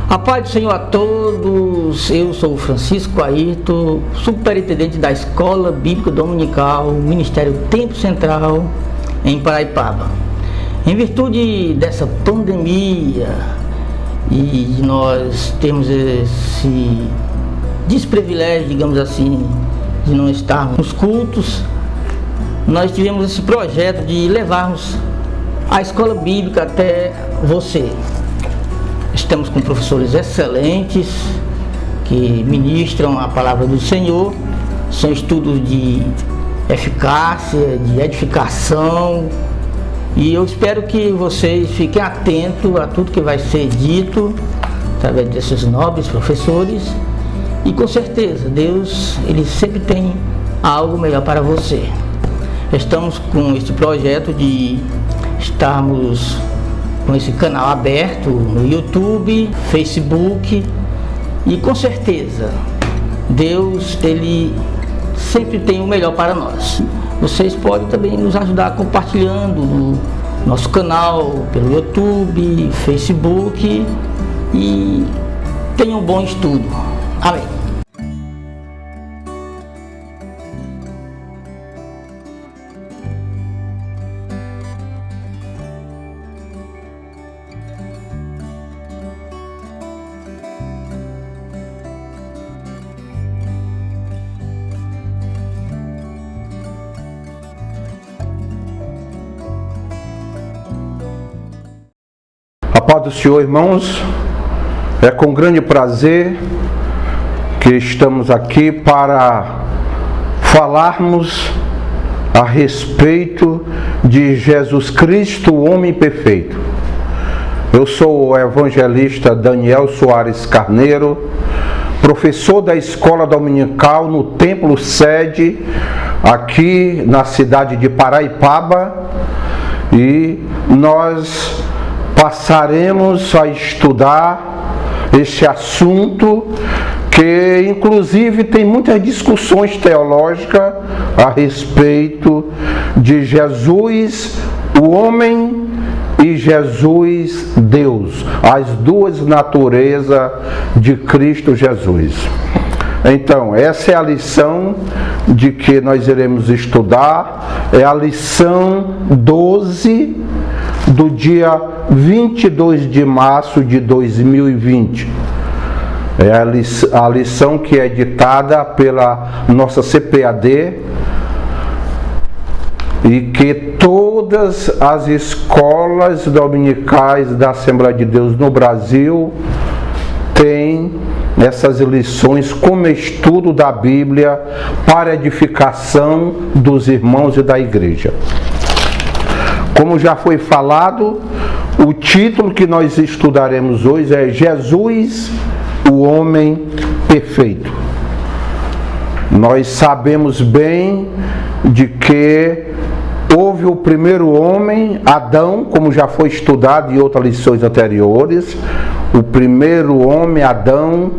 A paz do Senhor a todos, eu sou o Francisco Ayrton, superintendente da Escola Bíblica Dominical, Ministério Tempo Central, em Paraipaba. Em virtude dessa pandemia e nós temos esse desprivilégio, digamos assim, de não estarmos nos cultos, nós tivemos esse projeto de levarmos a Escola Bíblica até você. Estamos com professores excelentes que ministram a palavra do Senhor. São estudos de eficácia, de edificação. E eu espero que vocês fiquem atentos a tudo que vai ser dito através desses nobres professores. E com certeza, Deus, Ele sempre tem algo melhor para você. Estamos com este projeto de estarmos com esse canal aberto no YouTube, Facebook, e com certeza Deus, Ele sempre tem o melhor para nós. Vocês podem também nos ajudar compartilhando no nosso canal, pelo YouTube, Facebook, e tenham um bom estudo. Amém. A paz do Senhor, irmãos, é com grande prazer que estamos aqui para falarmos a respeito de Jesus Cristo, o homem perfeito. Eu sou o evangelista Daniel Soares Carneiro, professor da Escola Dominical no Templo Sede, aqui na cidade de Paraipaba, e nós passaremos a estudar esse assunto que inclusive tem muitas discussões teológicas a respeito de Jesus, o homem, e Jesus, Deus, as duas naturezas de Cristo Jesus. Então, essa é a lição de que nós iremos estudar, é a lição 12 do dia 22 de março de 2020. É a lição que é ditada pela nossa CPAD e que todas as escolas dominicais da Assembleia de Deus no Brasil têm essas lições como estudo da Bíblia para edificação dos irmãos e da igreja. Como já foi falado, o título que nós estudaremos hoje é Jesus, o homem perfeito. Nós sabemos bem de que houve o primeiro homem, Adão, como já foi estudado em outras lições anteriores, o primeiro homem, Adão,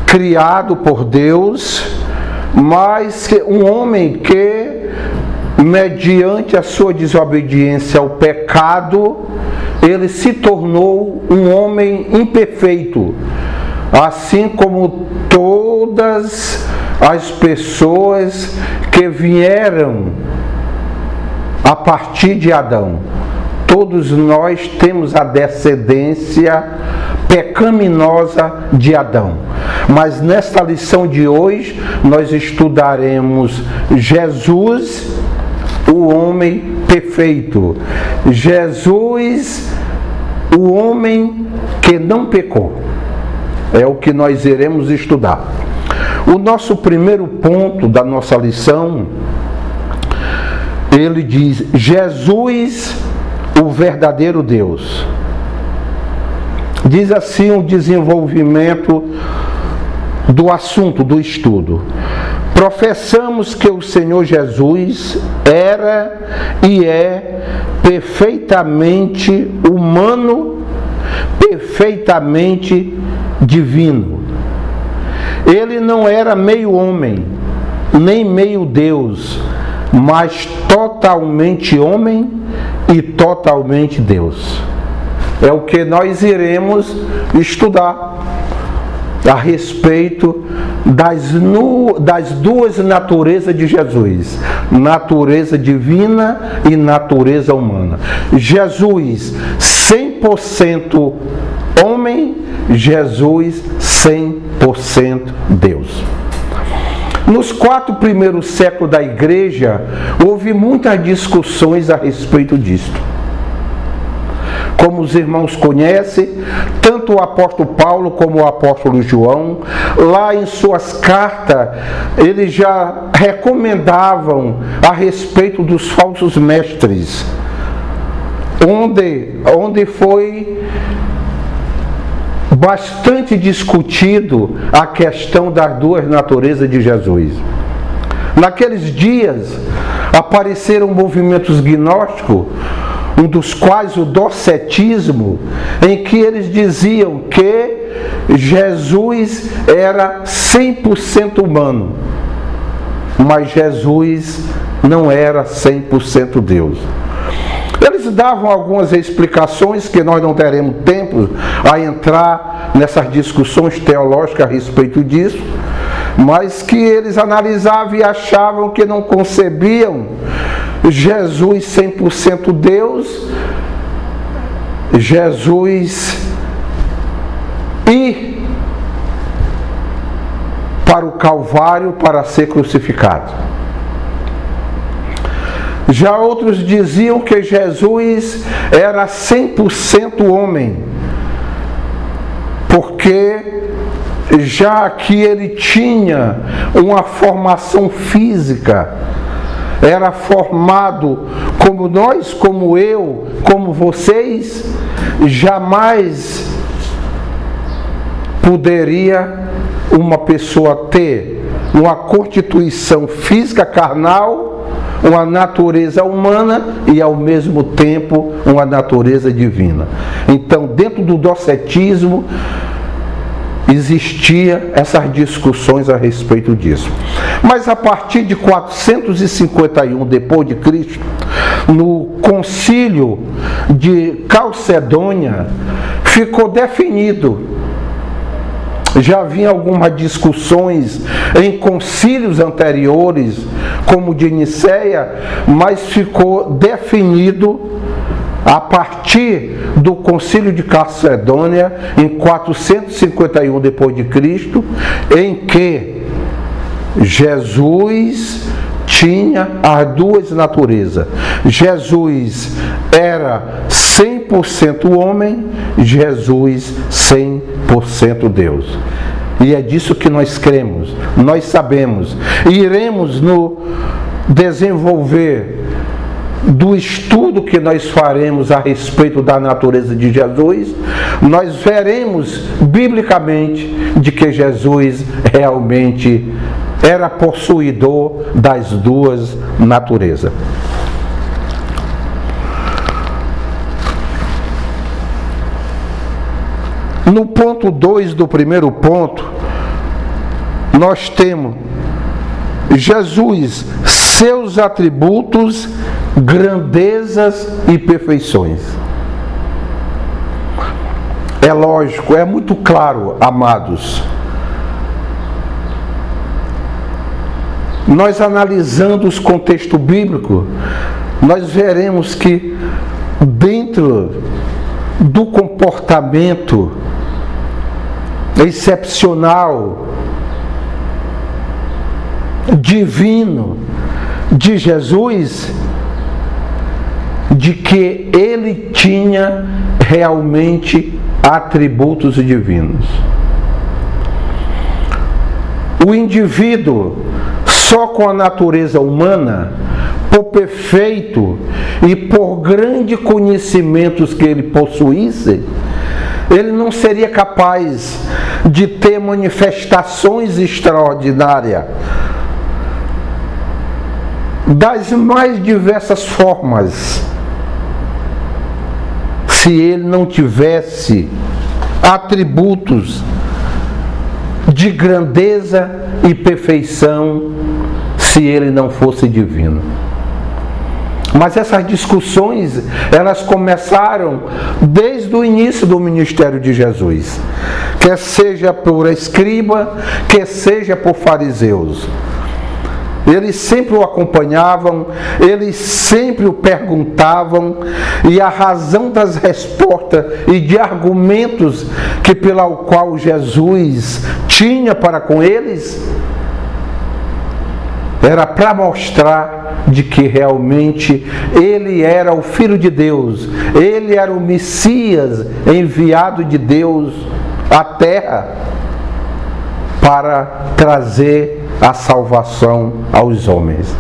criado por Deus, mas um homem que, mediante a sua desobediência ao pecado, ele se tornou um homem imperfeito, assim como todas as pessoas que vieram a partir de Adão. Todos nós temos a descendência pecaminosa de Adão. Mas nesta lição de hoje, nós estudaremos Jesus, o homem perfeito. Jesus, o homem que não pecou. É o que nós iremos estudar. O nosso primeiro ponto da nossa lição, ele diz: Jesus, o verdadeiro Deus. Diz assim o desenvolvimento do assunto, do estudo. Professamos que o Senhor Jesus era e é perfeitamente humano, perfeitamente divino. Ele não era meio homem, nem meio Deus, mas totalmente homem e totalmente Deus. é o que nós iremos estudar a respeito das duas naturezas de Jesus, natureza divina e natureza humana. Jesus 100% homem, Jesus 100% Deus. Nos 4 primeiros séculos da igreja, houve muitas discussões a respeito disto. Como os irmãos conhecem, tanto o apóstolo Paulo como o apóstolo João, lá em suas cartas, eles já recomendavam a respeito dos falsos mestres, onde foi bastante discutido a questão das duas naturezas de Jesus. Naqueles dias, apareceram movimentos gnósticos, um dos quais o docetismo, em que eles diziam que Jesus era 100% humano, mas Jesus não era 100% Deus. Eles davam algumas explicações que nós não teremos tempo a entrar nessas discussões teológicas a respeito disso, mas que eles analisavam e achavam que não concebiam Jesus 100% Deus, Jesus ir para o Calvário para ser crucificado. Já outros diziam que Jesus era 100% homem, porque já que ele tinha uma formação física, era formado como nós, como eu, como vocês, jamais poderia uma pessoa ter uma constituição física carnal, uma natureza humana e ao mesmo tempo uma natureza divina. Então, dentro do docetismo existia essas discussões a respeito disso. Mas a partir de 451 depois de Cristo, no concílio de Calcedônia, ficou definido. Já havia algumas discussões em concílios anteriores, como o de Nicéia, mas ficou definido a partir do concílio de Calcedônia, em 451 depois de Cristo, em que Jesus tinha as duas naturezas. Jesus era 100% homem, Jesus 100% Deus. E é disso que nós cremos, nós sabemos. E iremos no desenvolver do estudo que nós faremos a respeito da natureza de Jesus, nós veremos biblicamente de que Jesus realmente era possuidor das duas naturezas. No ponto 2 do primeiro ponto, nós temos Jesus, seus atributos, grandezas e perfeições. É lógico, é muito claro, amados. Nós analisando os contextos bíblicos, nós veremos que dentro do comportamento excepcional, divino de Jesus, de que ele tinha realmente atributos divinos. O indivíduo, só com a natureza humana, por perfeito e por grandes conhecimentos que ele possuísse, ele não seria capaz de ter manifestações extraordinárias das mais diversas formas, se ele não tivesse atributos de grandeza e perfeição, se ele não fosse divino. Mas essas discussões, elas começaram desde o início do ministério de Jesus. Quer seja por escriba, quer seja por fariseus. Eles sempre o acompanhavam, eles sempre o perguntavam, e a razão das respostas e de argumentos que pela qual Jesus tinha para com eles era para mostrar de que realmente ele era o Filho de Deus, ele era o Messias enviado de Deus à terra para trazer a salvação aos homens.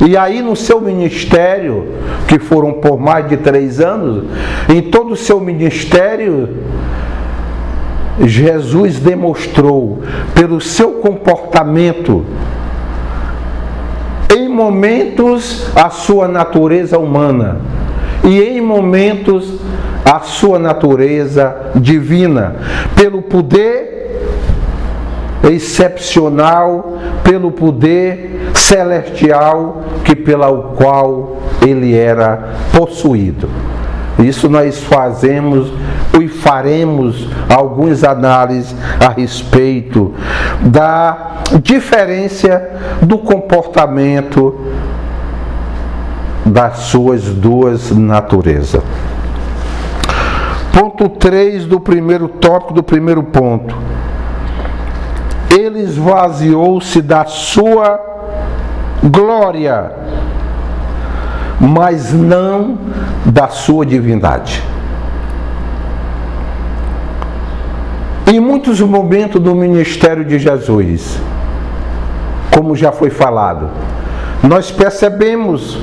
E aí no seu ministério, que foram por mais de 3 anos, em todo o seu ministério, Jesus demonstrou pelo seu comportamento, em momentos a sua natureza humana e em momentos a sua natureza divina, pelo poder excepcional, pelo poder celestial que pelo qual ele era possuído. Isso nós fazemos e faremos algumas análises a respeito da diferença do comportamento das suas duas naturezas. Ponto 3 do primeiro tópico, do primeiro ponto. Ele esvaziou-se da sua glória, mas não da sua divindade. Em muitos momentos do ministério de Jesus, como já foi falado, nós percebemos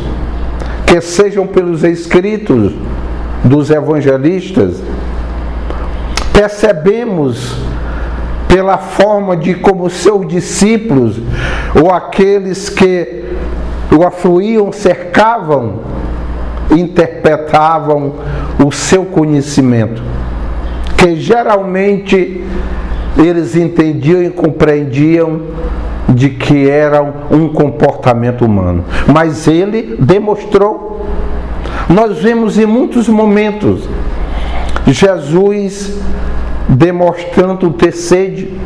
que sejam pelos escritos dos evangelistas, percebemos pela forma de como seus discípulos, ou aqueles que o afluíam, cercavam, interpretavam o seu conhecimento, que geralmente eles entendiam e compreendiam de que era um comportamento humano. Mas ele demonstrou. Nós vemos em muitos momentos Jesus demonstrando ter sede.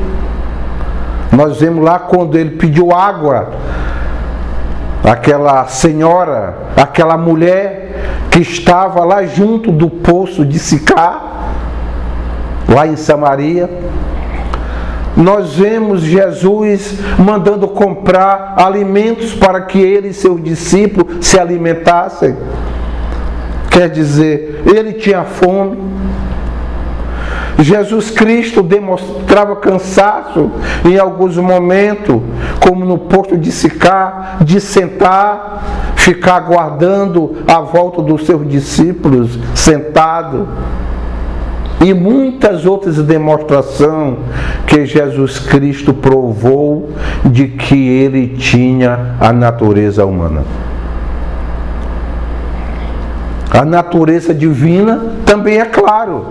Nós vemos lá quando ele pediu água, aquela senhora, aquela mulher que estava lá junto do poço de Sicar, lá em Samaria. Nós vemos Jesus mandando comprar alimentos para que ele e seus discípulos se alimentassem. Quer dizer, ele tinha fome. Jesus Cristo demonstrava cansaço em alguns momentos, como no posto de Sicar, de sentar, ficar aguardando a volta dos seus discípulos, sentado. E muitas outras demonstrações que Jesus Cristo provou de que ele tinha a natureza humana. A natureza divina também é claro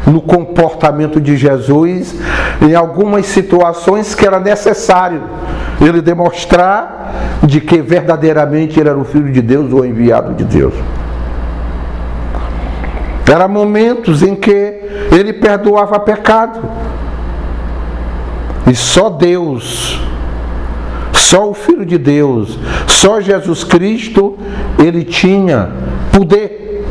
no comportamento de Jesus, em algumas situações que era necessário ele demonstrar de que verdadeiramente ele era o Filho de Deus ou enviado de Deus. Eram momentos em que ele perdoava pecado. E só Deus, só o Filho de Deus, só Jesus Cristo, ele tinha poder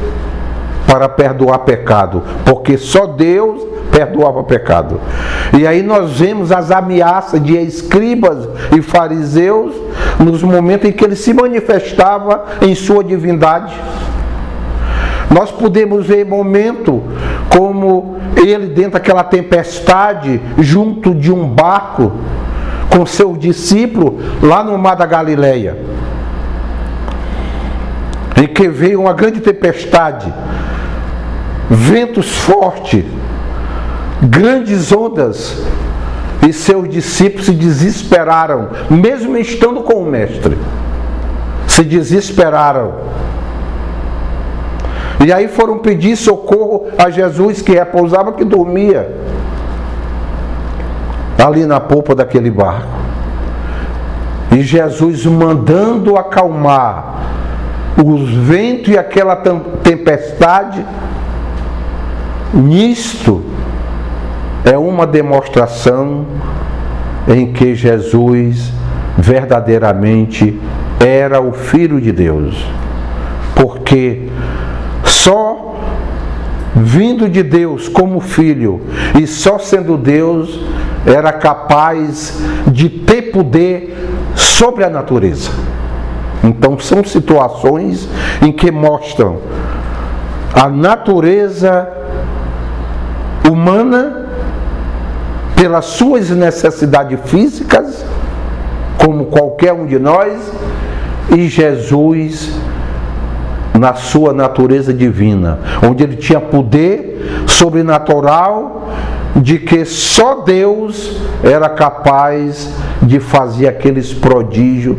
para perdoar pecado, porque só Deus perdoava pecado. E aí nós vemos as ameaças de escribas e fariseus nos momentos em que ele se manifestava em sua divindade. Nós podemos ver momento como ele dentro daquela tempestade, junto de um barco, com seu discípulo, lá no mar da Galileia, em que veio uma grande tempestade, ventos fortes, grandes ondas, e seus discípulos se desesperaram, mesmo estando com o mestre, se desesperaram. E aí foram pedir socorro a Jesus, que repousava, que dormia ali na polpa daquele barco. E Jesus, mandando acalmar os ventos e aquela tempestade. Nisto é uma demonstração em que Jesus verdadeiramente era o Filho de Deus, porque só vindo de Deus como Filho e só sendo Deus era capaz de ter poder sobre a natureza. Então são situações em que mostram a natureza humana pelas suas necessidades físicas, como qualquer um de nós, e Jesus na sua natureza divina, onde ele tinha poder sobrenatural de que só Deus era capaz de fazer aqueles prodígios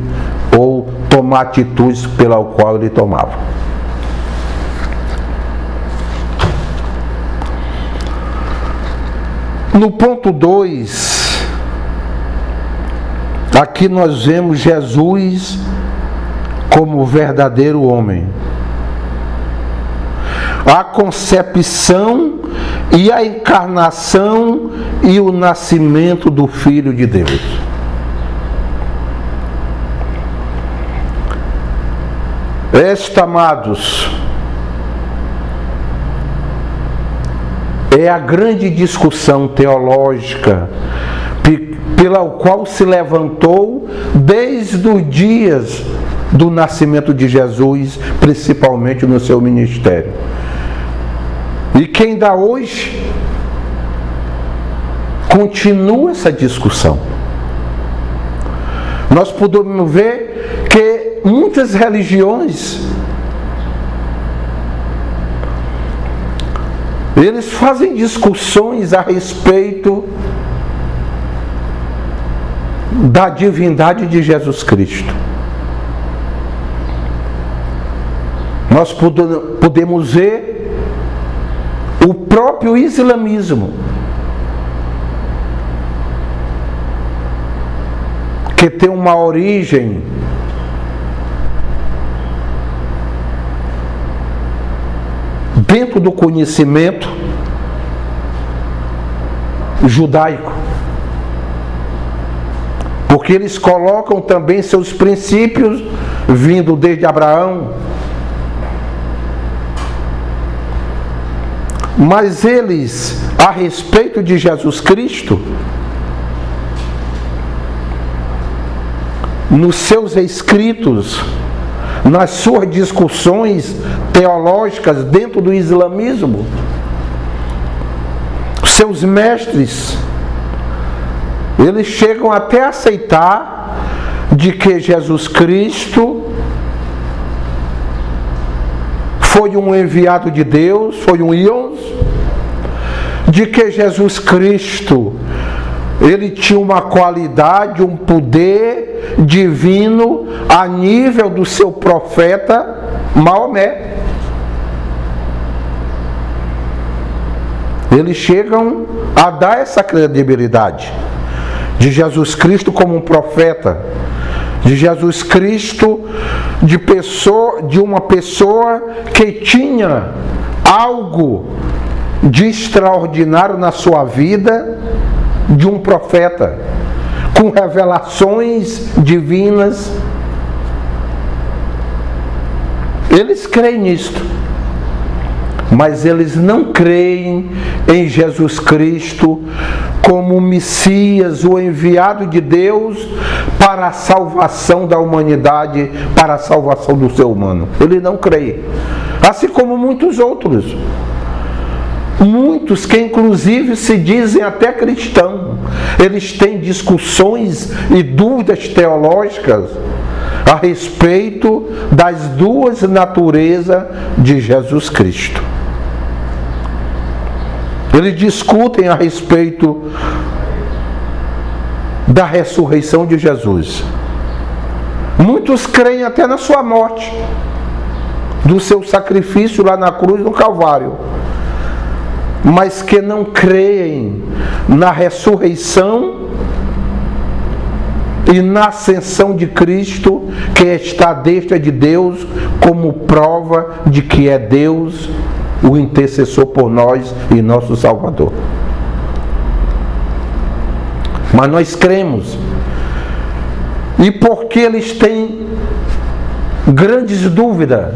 ou tomar atitudes pela qual ele tomava. No ponto 2, aqui nós vemos Jesus como verdadeiro homem. A concepção e a encarnação e o nascimento do Filho de Deus. Esta, amados, é a grande discussão teológica pela qual se levantou desde os dias do nascimento de Jesus, principalmente no seu ministério. E que ainda hoje continua essa discussão. Nós podemos ver que muitas religiões eles fazem discussões a respeito da divindade de Jesus Cristo. Nós podemos ver o próprio islamismo, que tem uma origem dentro do conhecimento judaico, porque eles colocam também seus princípios vindo desde Abraão. Mas eles, a respeito de Jesus Cristo, nos seus escritos, nas suas discussões teológicas dentro do islamismo, seus mestres, eles chegam até a aceitar de que Jesus Cristo foi um enviado de Deus, foi um Ions, de que Jesus Cristo, ele tinha uma qualidade, um poder divino a nível do seu profeta Maomé. Eles chegam a dar essa credibilidade de Jesus Cristo como um profeta, de Jesus Cristo de uma pessoa que tinha algo de extraordinário na sua vida, de um profeta, com revelações divinas. Eles creem nisto, mas eles não creem em Jesus Cristo como o Messias, o enviado de Deus para a salvação da humanidade, para a salvação do ser humano. Ele não crê. Assim como muitos outros. Muitos que inclusive se dizem até cristãos. Eles têm discussões e dúvidas teológicas a respeito das duas naturezas de Jesus Cristo. Eles discutem a respeito da ressurreição de Jesus. Muitos creem até na sua morte, do seu sacrifício lá na cruz, no Calvário, mas que não creem na ressurreição e na ascensão de Cristo, que está à destra de Deus, como prova de que é Deus o intercessor por nós e nosso Salvador. Mas nós cremos, e porque eles têm grandes dúvidas,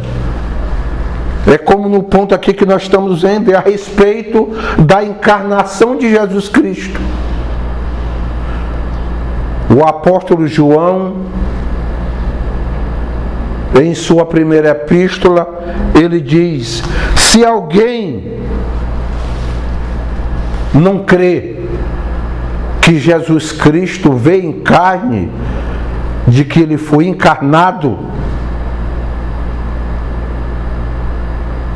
é como no ponto aqui que nós estamos vendo, é a respeito da encarnação de Jesus Cristo. O apóstolo João, em sua primeira epístola, ele diz: se alguém não crê que Jesus Cristo veio em carne, de que ele foi encarnado,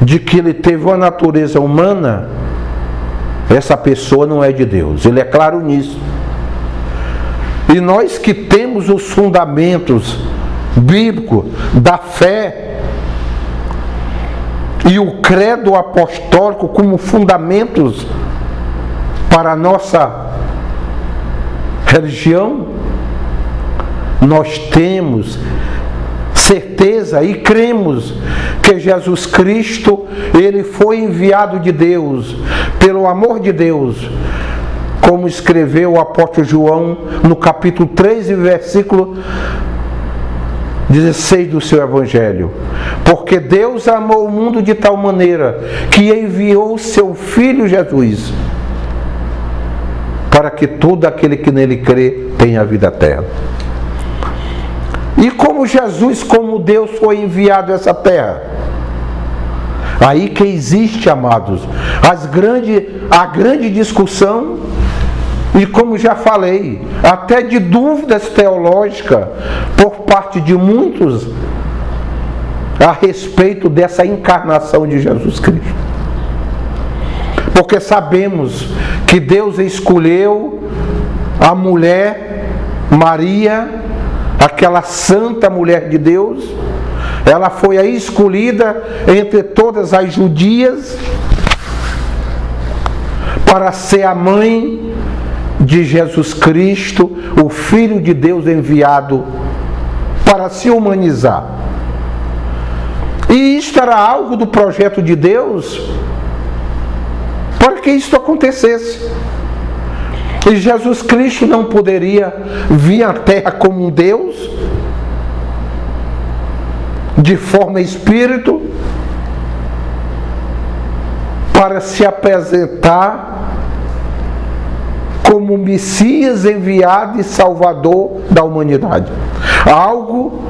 de que ele teve uma natureza humana, essa pessoa não é de Deus. Ele é claro nisso. E nós que temos os fundamentos bíblicos da fé e o credo apostólico como fundamentos para a nossa religião, nós temos certeza e cremos que Jesus Cristo, ele foi enviado de Deus, pelo amor de Deus, como escreveu o apóstolo João no capítulo 3 e versículo 16 do seu evangelho. Porque Deus amou o mundo de tal maneira que enviou o seu Filho Jesus, para que todo aquele que nele crê tenha vida eterna. E como Jesus, como Deus, foi enviado a essa terra? Aí que existe, amados, a grande discussão, e como já falei, até de dúvidas teológicas por parte de muitos a respeito dessa encarnação de Jesus Cristo. Porque sabemos que Deus escolheu a mulher Maria, aquela santa mulher de Deus. Ela foi a escolhida entre todas as judias para ser a mãe de Jesus Cristo, o Filho de Deus enviado para se humanizar. E isto era algo do projeto de Deus para que isto acontecesse. E Jesus Cristo não poderia vir à terra como um Deus, de forma espírito, para se apresentar como Messias enviado e Salvador da humanidade. Algo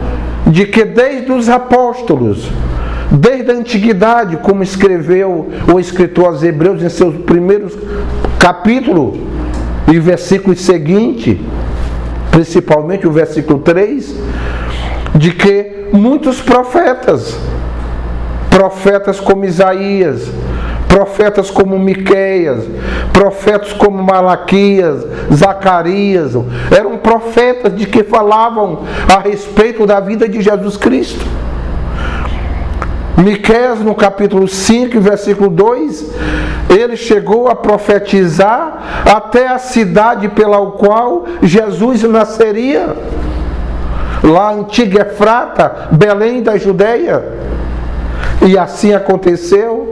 de que desde os apóstolos, desde a antiguidade, como escreveu o escritor aos Hebreus em seus primeiros capítulos e versículos seguintes, principalmente o versículo 3, de que muitos profetas como Isaías, profetas como Miqueias, profetas como Malaquias, Zacarias, eram profetas de que falavam a respeito da vida de Jesus Cristo. Miqueias, no capítulo 5, versículo 2, ele chegou a profetizar até a cidade pela qual Jesus nasceria, lá a antiga Efrata, Belém da Judeia. E assim aconteceu.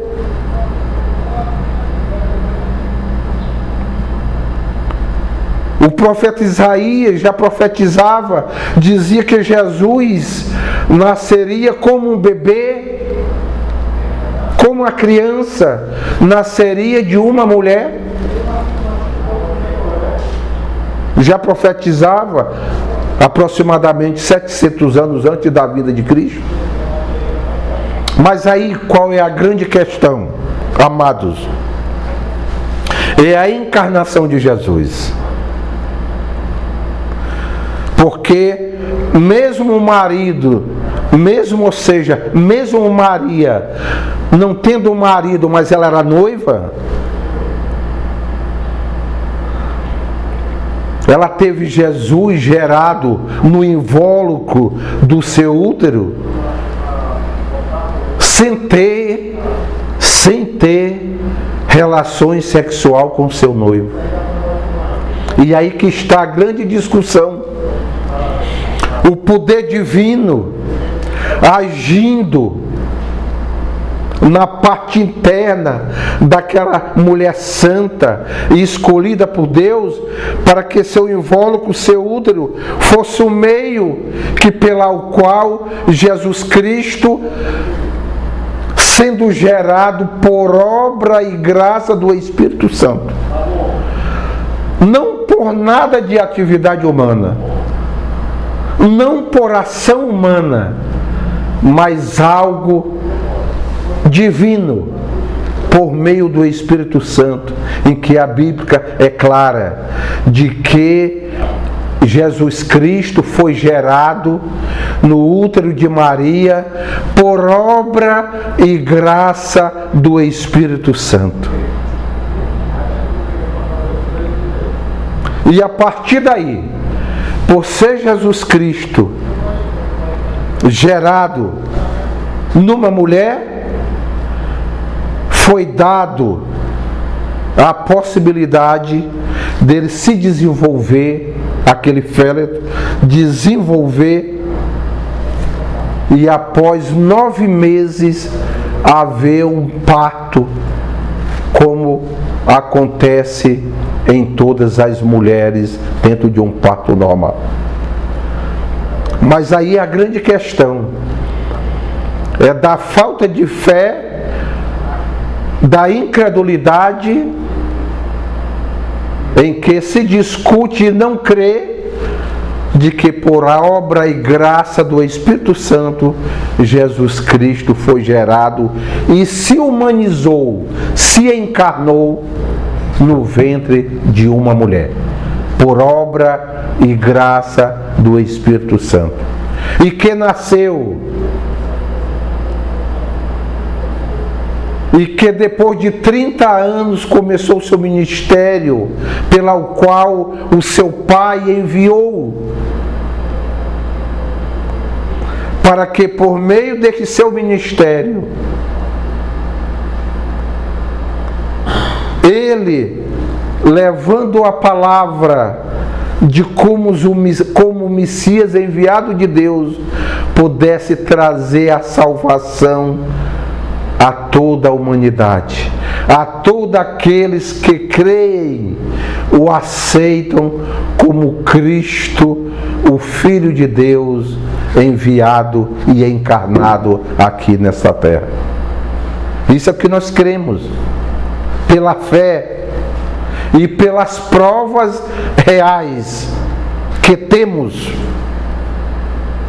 O profeta Isaías já profetizava, dizia que Jesus nasceria como um bebê, como uma criança, nasceria de uma mulher. Já profetizava aproximadamente 700 anos antes da vida de Cristo. Mas aí qual é a grande questão, amados? É a encarnação de Jesus. Porque mesmo o marido, mesmo Maria, não tendo um marido, mas ela era noiva, ela teve Jesus gerado no invólucro do seu útero, sem ter relações sexual com seu noivo. E aí que está a grande discussão o poder divino agindo na parte interna daquela mulher santa e escolhida por Deus, para que seu invólucro, seu útero, fosse o meio pela qual Jesus Cristo, sendo gerado por obra e graça do Espírito Santo, não por nada de atividade humana, não por ação humana, mas algo divino, por meio do Espírito Santo, em que a Bíblia é clara de que Jesus Cristo foi gerado no útero de Maria por obra e graça do Espírito Santo. E a partir daí, por ser Jesus Cristo gerado numa mulher, foi dado a possibilidade dele se desenvolver, aquele féretro, desenvolver, e após 9 meses haver um parto, como acontece em todas as mulheres dentro de um parto normal. Mas aí a grande questão é da falta de fé, da incredulidade, em que se discute e não crê de que por obra e graça do Espírito Santo, Jesus Cristo foi gerado e se humanizou, se encarnou no ventre de uma mulher, por obra e graça do Espírito Santo, e que nasceu, e que depois de 30 anos começou o seu ministério, pelo qual o seu Pai enviou, para que por meio desse seu ministério, ele, levando a palavra de como o Messias enviado de Deus, pudesse trazer a salvação a toda a humanidade, a todos aqueles que creem, o aceitam como Cristo, o Filho de Deus, enviado e encarnado aqui nesta terra. Isso é o que nós cremos, pela fé e pelas provas reais que temos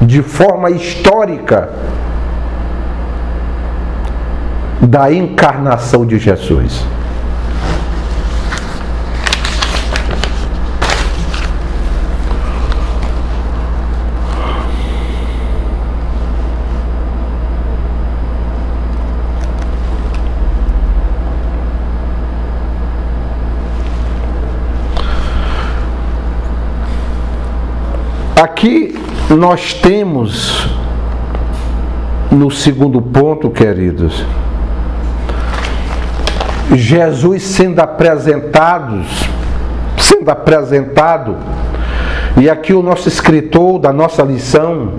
de forma histórica da encarnação de Jesus. Aqui nós temos, no segundo ponto, queridos, Jesus sendo apresentado, e aqui o nosso escritor da nossa lição,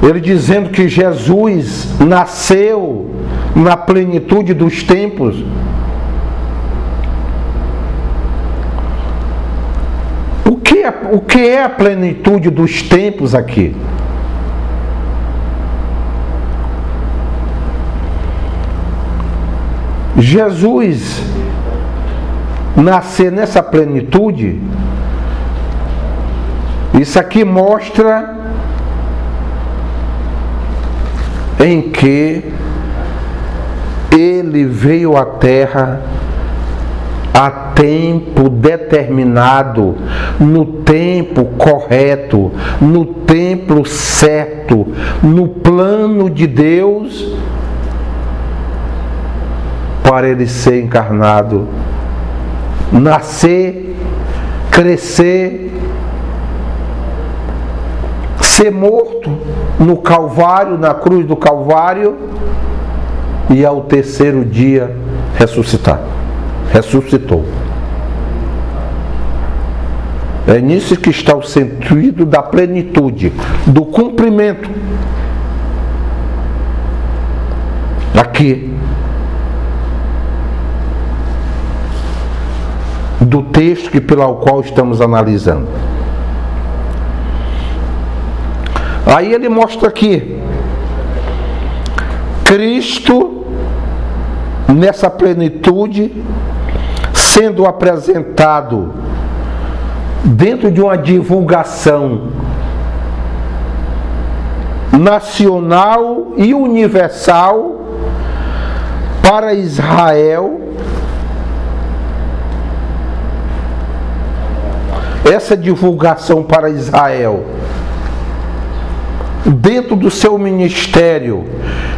ele dizendo que Jesus nasceu na plenitude dos tempos. O que é a plenitude dos tempos aqui? Jesus nascer nessa plenitude, isso aqui mostra em que ele veio à terra a tempo determinado, no tempo correto, no tempo certo, no plano de Deus, para ele ser encarnado, nascer, crescer, ser morto no Calvário, na cruz do Calvário, e ao terceiro dia ressuscitou. É nisso que está o sentido da plenitude, do cumprimento. Aqui, do texto pelo qual estamos analisando. Aí ele mostra aqui, Cristo, nessa plenitude, sendo apresentado dentro de uma divulgação nacional e universal para Israel. Essa divulgação para Israel, dentro do seu ministério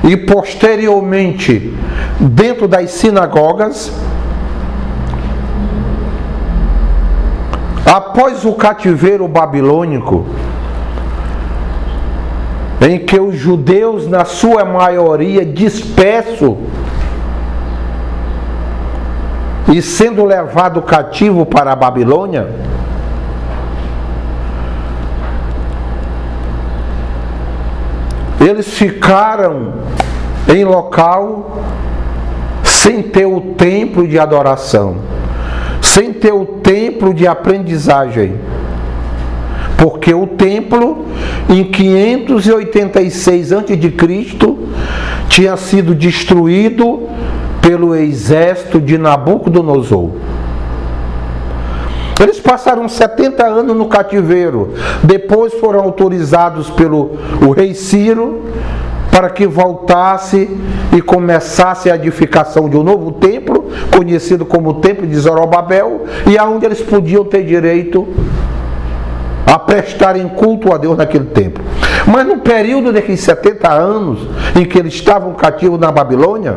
e posteriormente dentro das sinagogas, após o cativeiro babilônico, em que os judeus, na sua maioria, dispersos e sendo levado cativo para a Babilônia, eles ficaram em local sem ter o templo de adoração, sem ter o templo de aprendizagem, porque o templo em 586 a.C. tinha sido destruído pelo exército de Nabucodonosor. Eles passaram 70 anos no cativeiro, depois foram autorizados pelo rei Ciro para que voltasse e começasse a edificação de um novo templo, conhecido como o Templo de Zorobabel, e aonde eles podiam ter direito a prestarem culto a Deus naquele templo. Mas no período daqueles 70 anos em que eles estavam cativos na Babilônia,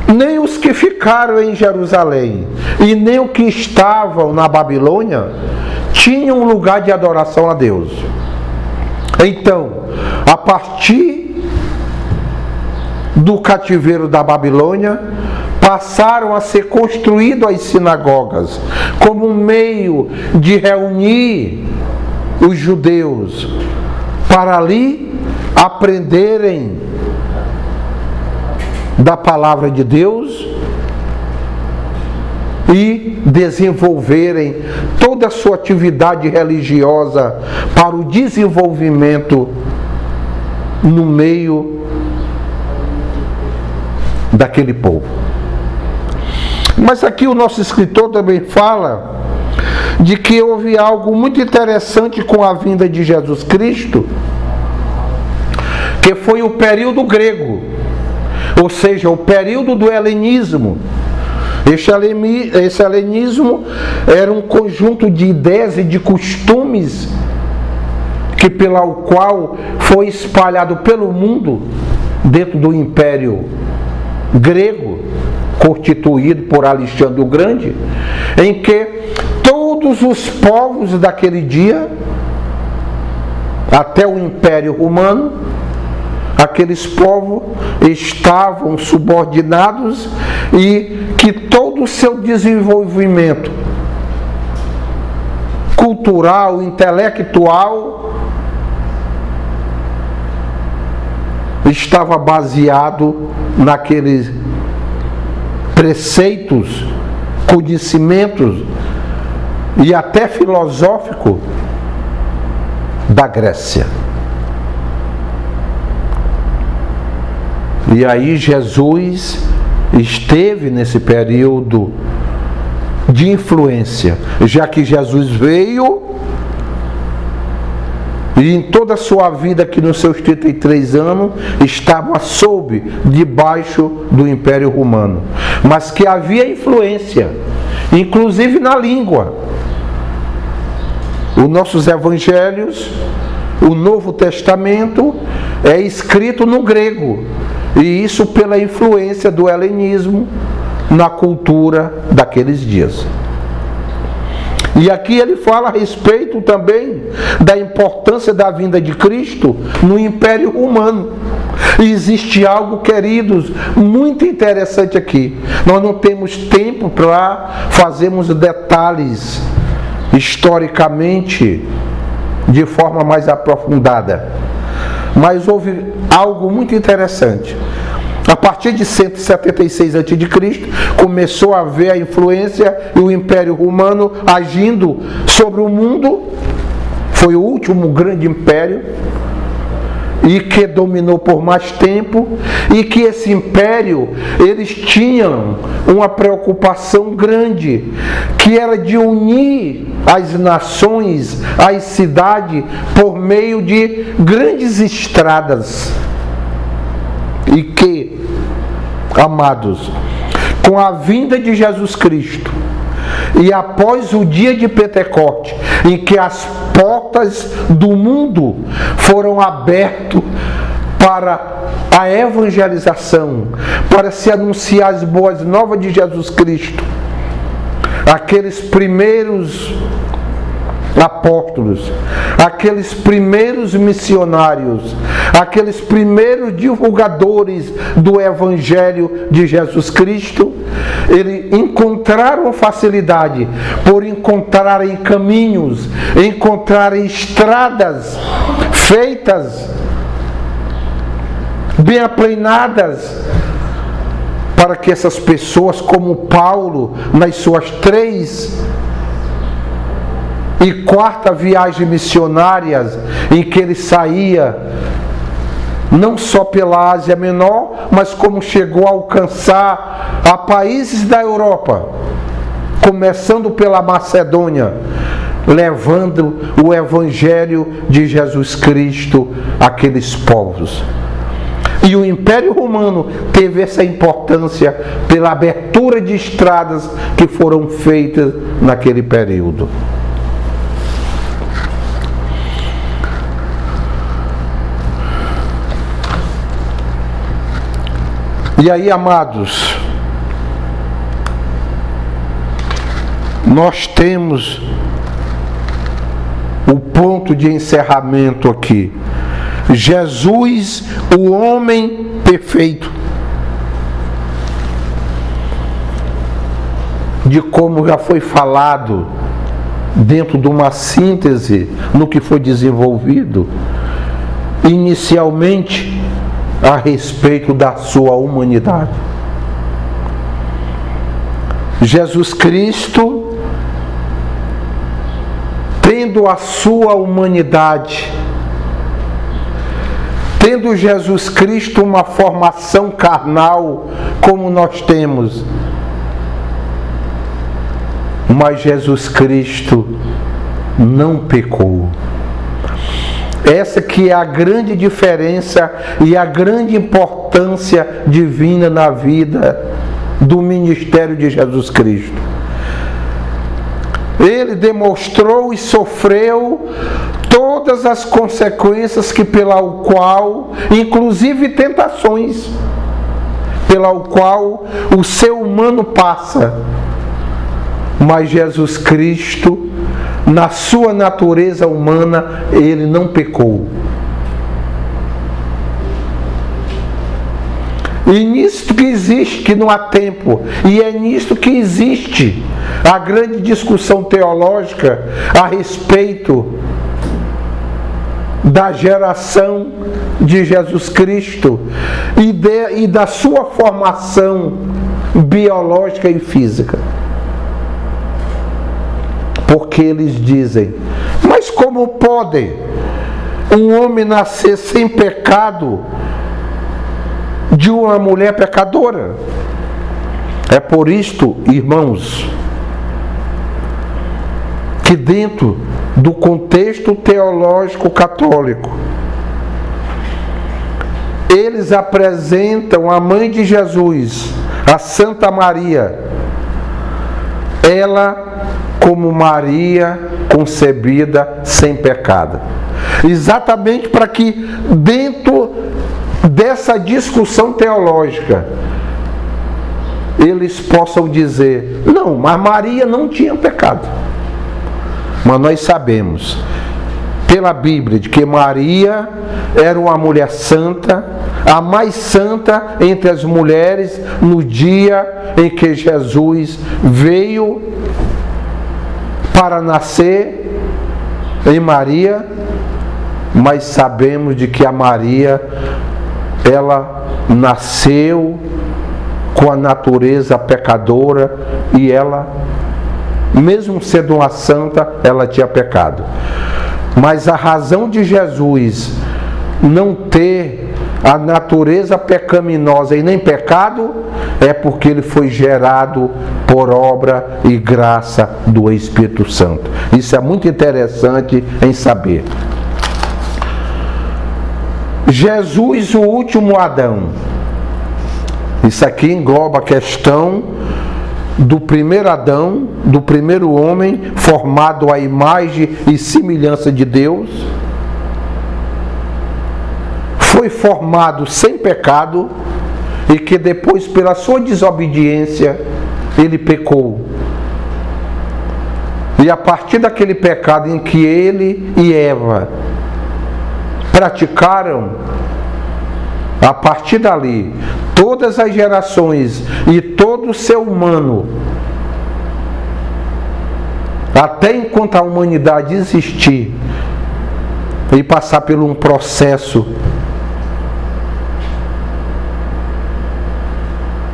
nem os que ficaram em Jerusalém e nem os que estavam na Babilônia tinham um lugar de adoração a Deus. Então, a partir do cativeiro da Babilônia, passaram a ser construídas as sinagogas como um meio de reunir os judeus para ali aprenderem da palavra de Deus e desenvolverem toda a sua atividade religiosa para o desenvolvimento no meio daquele povo. Mas aqui o nosso escritor também fala de que houve algo muito interessante com a vinda de Jesus Cristo, que foi o período grego, ou seja, o período do helenismo. Esse helenismo era um conjunto de ideias e de costumes que pelo qual foi espalhado pelo mundo dentro do Império Grego, constituído por Alexandre o Grande, em que todos os povos daquele dia, até o Império Romano, aqueles povos estavam subordinados e que todo o seu desenvolvimento cultural, intelectual, estava baseado naqueles preceitos, conhecimentos e até filosófico da Grécia. E aí Jesus esteve nesse período de influência, já que Jesus veio e em toda a sua vida aqui nos seus 33 anos estava debaixo do Império Romano, mas que havia influência, inclusive na língua. Os nossos evangelhos, o Novo Testamento é escrito no grego, e isso pela influência do helenismo na cultura daqueles dias. E aqui ele fala a respeito também da importância da vinda de Cristo no Império Romano. E existe algo, queridos, muito interessante aqui. Nós não temos tempo para fazermos detalhes historicamente de forma mais aprofundada. Mas houve algo muito interessante. A partir de 176 a.C., começou a haver a influência e o Império Romano agindo sobre o mundo. Foi o último grande império e que dominou por mais tempo, e que esse império, eles tinham uma preocupação grande, que era de unir as nações, as cidades, por meio de grandes estradas. E que, amados, com a vinda de Jesus Cristo, e após o dia de Pentecoste, em que as portas do mundo foram abertas para a evangelização, para se anunciar as boas novas de Jesus Cristo, aqueles primeiros apóstolos, aqueles primeiros missionários, aqueles primeiros divulgadores do Evangelho de Jesus Cristo, eles encontraram facilidade por encontrarem caminhos, encontrarem estradas feitas, bem aplanadas, para que essas pessoas, como Paulo, nas suas 3 e 4 viagens missionárias, em que ele saía não só pela Ásia Menor, mas como chegou a alcançar a países da Europa, começando pela Macedônia, levando o Evangelho de Jesus Cristo àqueles povos. E o Império Romano teve essa importância pela abertura de estradas que foram feitas naquele período. E aí, amados, nós temos o ponto de encerramento aqui. Jesus, o homem perfeito. De como já foi falado dentro de uma síntese no que foi desenvolvido inicialmente a respeito da sua humanidade. Jesus Cristo, tendo a sua humanidade, tendo Jesus Cristo uma formação carnal como nós temos, mas Jesus Cristo não pecou. Essa que é a grande diferença e a grande importância divina na vida do ministério de Jesus Cristo. Ele demonstrou e sofreu todas as consequências que pela qual, inclusive tentações, pela qual o ser humano passa. Mas Jesus Cristo, na sua natureza humana, ele não pecou. E nisto que existe, que não há tempo, e é nisto que existe a grande discussão teológica a respeito da geração de Jesus Cristo e da sua formação biológica e física. Porque eles dizem, mas como pode um homem nascer sem pecado de uma mulher pecadora? É por isto, irmãos, que dentro do contexto teológico católico, eles apresentam a mãe de Jesus, a Santa Maria, ela como Maria concebida sem pecado. Exatamente para que dentro dessa discussão teológica eles possam dizer, não, mas Maria não tinha pecado. Mas nós sabemos pela Bíblia de que Maria era uma mulher santa, a mais santa entre as mulheres, no dia em que Jesus veio para nascer em Maria, mas sabemos de que a Maria, ela nasceu com a natureza pecadora e ela, mesmo sendo uma santa, ela tinha pecado. Mas a razão de Jesus não ter a natureza pecaminosa e nem pecado é porque ele foi gerado por obra e graça do Espírito Santo. Isso é muito interessante em saber. Jesus, o último Adão. Isso aqui engloba a questão do primeiro Adão, do primeiro homem, formado à imagem e semelhança de Deus. Foi formado sem pecado e que depois, pela sua desobediência, ele pecou. E a partir daquele pecado em que ele e Eva praticaram, a partir dali, todas as gerações e todo o ser humano, até enquanto a humanidade existir e passar por um processo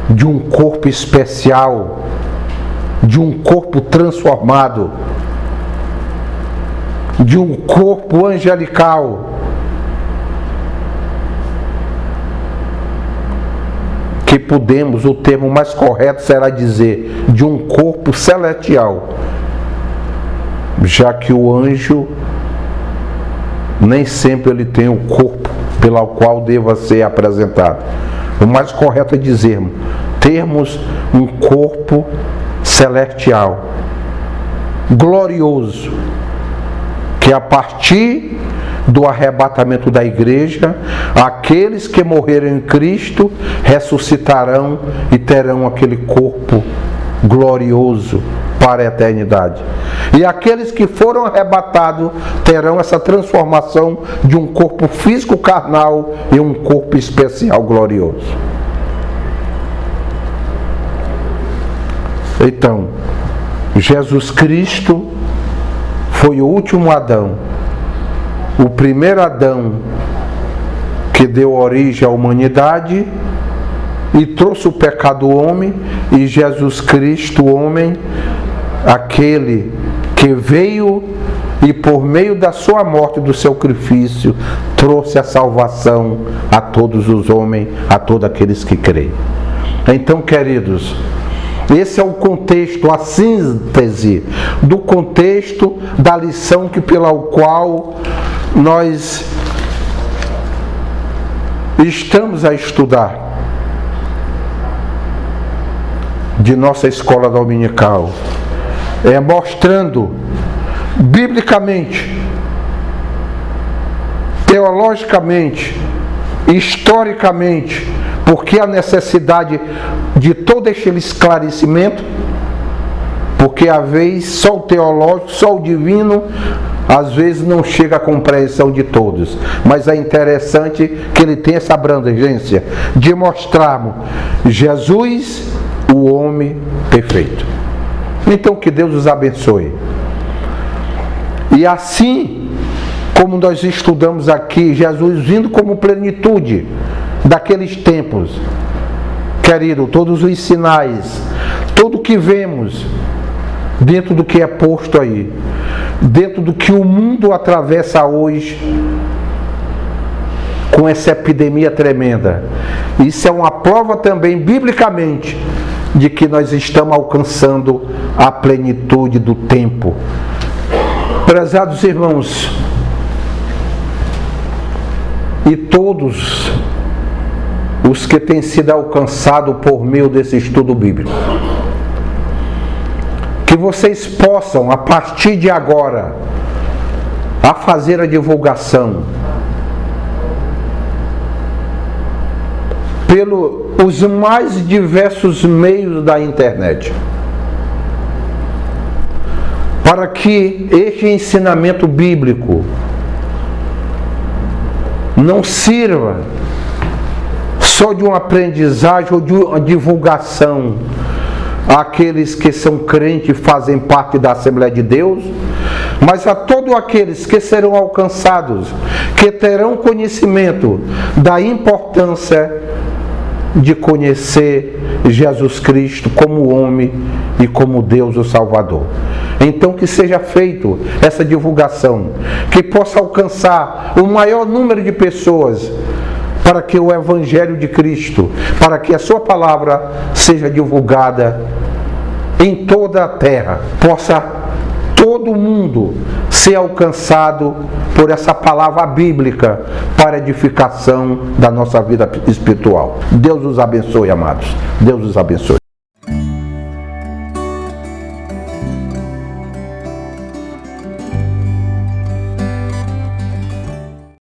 de um corpo especial, de um corpo transformado, de um corpo angelical, que podemos, o termo mais correto será dizer, de um corpo celestial, já que o anjo nem sempre ele tem o corpo pelo qual deva ser apresentado. O mais correto é dizermos, termos um corpo celestial, glorioso, que a partir do arrebatamento da igreja, aqueles que morreram em Cristo ressuscitarão e terão aquele corpo glorioso para a eternidade. E aqueles que foram arrebatados terão essa transformação de um corpo físico carnal em um corpo especial glorioso. Então, Jesus Cristo foi o último Adão, o primeiro Adão que deu origem à humanidade e trouxe o pecado ao homem, e Jesus Cristo, o homem, aquele que veio e por meio da sua morte e do seu sacrifício trouxe a salvação a todos os homens, a todos aqueles que creem. Então, queridos, esse é o contexto, a síntese do contexto da lição pela qual nós estamos a estudar de nossa escola dominical, mostrando biblicamente, teologicamente, historicamente, porque a necessidade de todo este esclarecimento, porque às vezes só o teológico, só o divino, às vezes não chega à compreensão de todos, mas é interessante que ele tenha essa abrangência de mostrarmos Jesus, o homem perfeito. Então que Deus os abençoe. E assim como nós estudamos aqui, Jesus vindo como plenitude daqueles tempos, querido, todos os sinais, tudo que vemos dentro do que é posto aí, dentro do que o mundo atravessa hoje com essa epidemia tremenda, isso é uma prova também biblicamente de que nós estamos alcançando a plenitude do tempo. Prezados irmãos, e todos os que têm sido alcançados por meio desse estudo bíblico, que vocês possam, a partir de agora, a fazer a divulgação pelos mais diversos meios da internet, para que este ensinamento bíblico não sirva só de uma aprendizagem ou de uma divulgação àqueles que são crentes e fazem parte da Assembleia de Deus, mas a todos aqueles que serão alcançados, que terão conhecimento da importância de conhecer Jesus Cristo como homem e como Deus o Salvador. Então que seja feita essa divulgação, que possa alcançar o maior número de pessoas, para que o Evangelho de Cristo, para que a sua palavra seja divulgada em toda a terra, possa todo mundo ser alcançado por essa palavra bíblica para edificação da nossa vida espiritual. Deus os abençoe, amados. Deus os abençoe.